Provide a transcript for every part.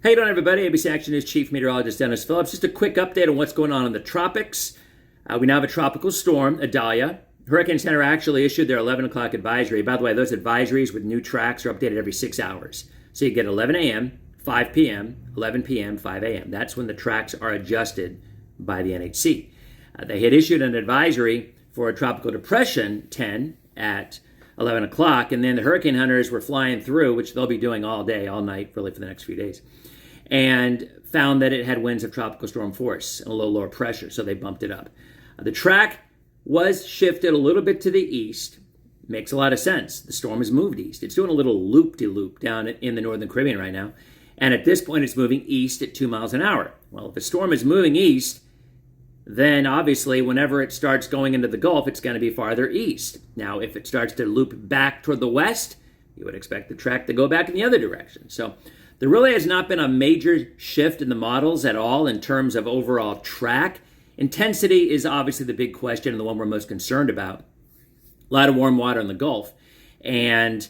How you doing, everybody? ABC Action News Chief Meteorologist Dennis Phillips. Just a quick update on what's going on in the tropics. We now have a tropical storm, Idalia. Hurricane Center actually issued their 11 o'clock advisory. By the way, those advisories with new tracks are updated every 6 hours. So you get 11 a.m., 5 p.m., 11 p.m., 5 a.m. That's when the tracks are adjusted by the NHC. They had issued an advisory for a tropical depression 10 at 11 o'clock, and then the hurricane hunters were flying through, which they'll be doing all day, all night, really for the next few days, and found that it had winds of tropical storm force and a little lower pressure, so they bumped it up. The track was shifted a little bit to the east. Makes a lot of sense. The storm has moved east. It's doing a little loop-de-loop down in the northern Caribbean right now, and at this point it's moving east at 2 miles an hour. Well, if a storm is moving east, then obviously whenever it starts going into the Gulf, it's going to be farther east. Now, if it starts to loop back toward the west, you would expect the track to go back in the other direction. So there really has not been a major shift in the models at all in terms of overall track. Intensity is obviously the big question and the one we're most concerned about. A lot of warm water in the Gulf. And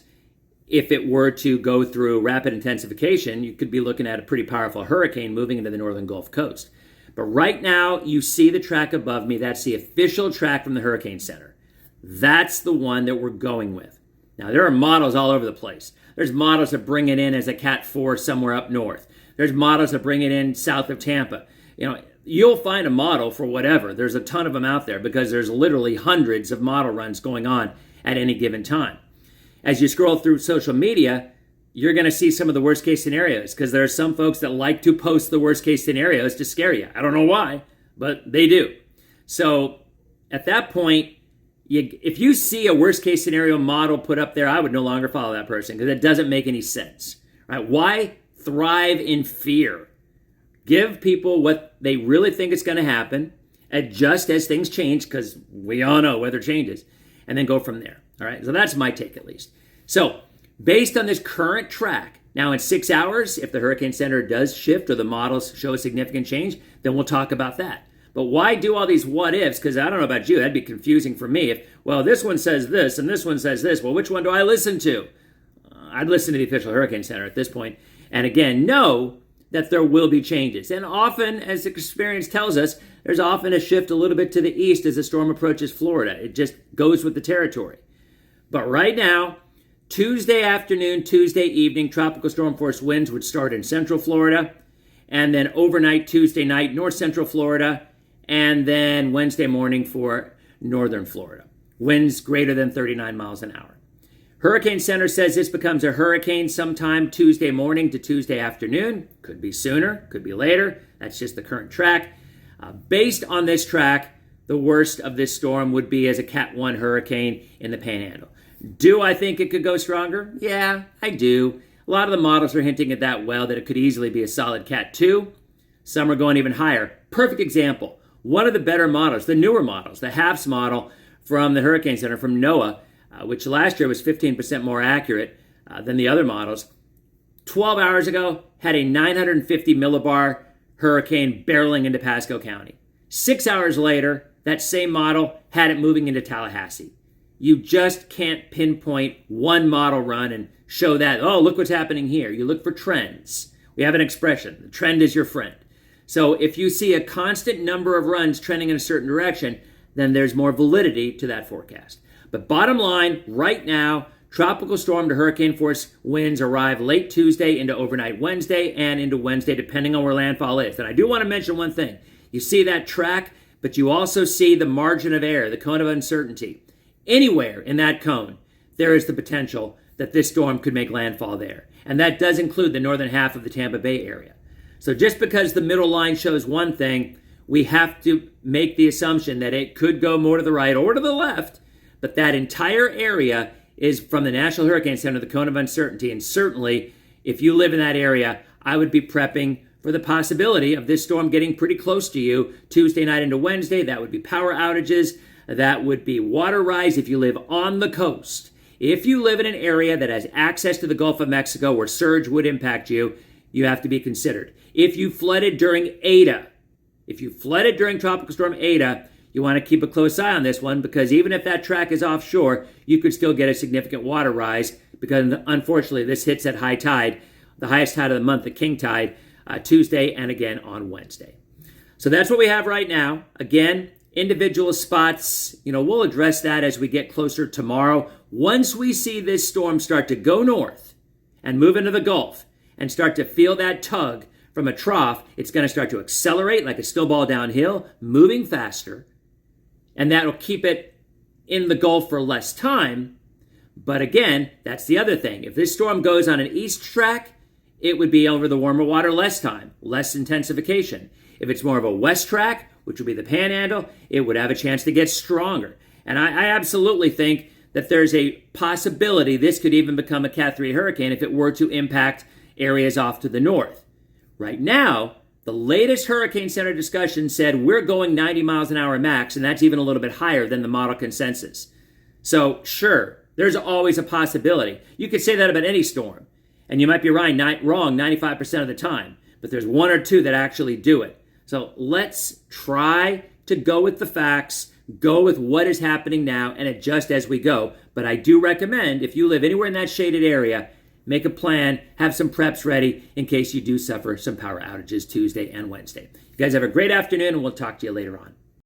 if it were to go through rapid intensification, you could be looking at a pretty powerful hurricane moving into the northern Gulf Coast. But right now, you see the track above me. That's the official track from the Hurricane Center. That's the one that we're going with. Now, there are models all over the place. There's models that bring it in as a Cat 4 somewhere up north. There's models that bring it in south of Tampa. You know, you'll find a model for whatever. There's a ton of them out there because there's literally hundreds of model runs going on at any given time. As you scroll through social media, you're going to see some of the worst case scenarios because there are some folks that like to post the worst case scenarios to scare you. I don't know why, but they do. So at that point, if you see a worst case scenario model put up there, I would no longer follow that person because it doesn't make any sense. Right? Why thrive in fear? Give people what they really think is going to happen, adjust as things change because we all know weather changes, and then go from there. All right, so that's my take at least. So based on this current track, now in 6 hours, if the Hurricane Center does shift or the models show a significant change, then we'll talk about that. But why do all these what ifs? Because I don't know about you, that'd be confusing for me. If, well, this one says this and this one says this, well, which one do I listen to? I'd listen to the official Hurricane Center at this point. And again, know that there will be changes. And often, as experience tells us, there's often a shift a little bit to the east as the storm approaches Florida. It just goes with the territory. But right now, Tuesday afternoon, Tuesday evening, tropical storm force winds would start in central Florida, and then overnight Tuesday night, north central Florida, and then Wednesday morning for northern Florida. Winds greater than 39 miles an hour. Hurricane Center says this becomes a hurricane sometime Tuesday morning to Tuesday afternoon. Could be sooner, could be later. That's just the current track. Based on this track, the worst of this storm would be as a Cat 1 hurricane in the Panhandle. Do I think it could go stronger? Yeah, I do. A lot of the models are hinting at that well, that it could easily be a solid Cat 2. Some are going even higher. Perfect example. One of the better models, the newer models, the HAFS model from the Hurricane Center, from NOAA, which last year was 15% more accurate than the other models, 12 hours ago had a 950 millibar hurricane barreling into Pasco County. 6 hours later, that same model had it moving into Tallahassee. You just can't pinpoint one model run and show that, oh, look what's happening here. You look for trends. We have an expression, the trend is your friend. So if you see a constant number of runs trending in a certain direction, then there's more validity to that forecast. But bottom line, right now, tropical storm to hurricane force winds arrive late Tuesday into overnight Wednesday and into Wednesday, depending on where landfall is. And I do want to mention one thing. You see that track, but you also see the margin of error, the cone of uncertainty. Anywhere in that cone, there is the potential that this storm could make landfall there. And that does include the northern half of the Tampa Bay area. So just because the middle line shows one thing, we have to make the assumption that it could go more to the right or to the left, but that entire area is from the National Hurricane Center, the cone of uncertainty. And certainly, if you live in that area, I would be prepping for the possibility of this storm getting pretty close to you Tuesday night into Wednesday. That would be power outages. That would be water rise if you live on the coast. If you live in an area that has access to the Gulf of Mexico where surge would impact you, you have to be considered. If you flooded during Ada, if you flooded during Tropical Storm Ada, you want to keep a close eye on this one because even if that track is offshore, you could still get a significant water rise because unfortunately this hits at high tide the highest tide of the month, the king tide, Tuesday and again on Wednesday. So that's what we have right now. Again, individual spots, we'll address that as we get closer tomorrow. Once we see this storm start to go north and move into the Gulf and start to feel that tug from a trough, it's going to start to accelerate like a snowball downhill, moving faster. And that'll keep it in the Gulf for less time. But again, that's the other thing. If this storm goes on an east track, it would be over the warmer water less time, less intensification. If it's more of a west track, which would be the panhandle, it would have a chance to get stronger. And I absolutely think that there's a possibility this could even become a Cat 3 hurricane if it were to impact areas off to the north. Right now, the latest Hurricane Center discussion said we're going 90 miles an hour max, and that's even a little bit higher than the model consensus. So sure, there's always a possibility. You could say that about any storm, and you might be wrong 95% of the time, but there's one or two that actually do it. So let's try to go with the facts, go with what is happening now, and adjust as we go. But I do recommend, if you live anywhere in that shaded area, make a plan, have some preps ready in case you do suffer some power outages Tuesday and Wednesday. You guys have a great afternoon, and we'll talk to you later on.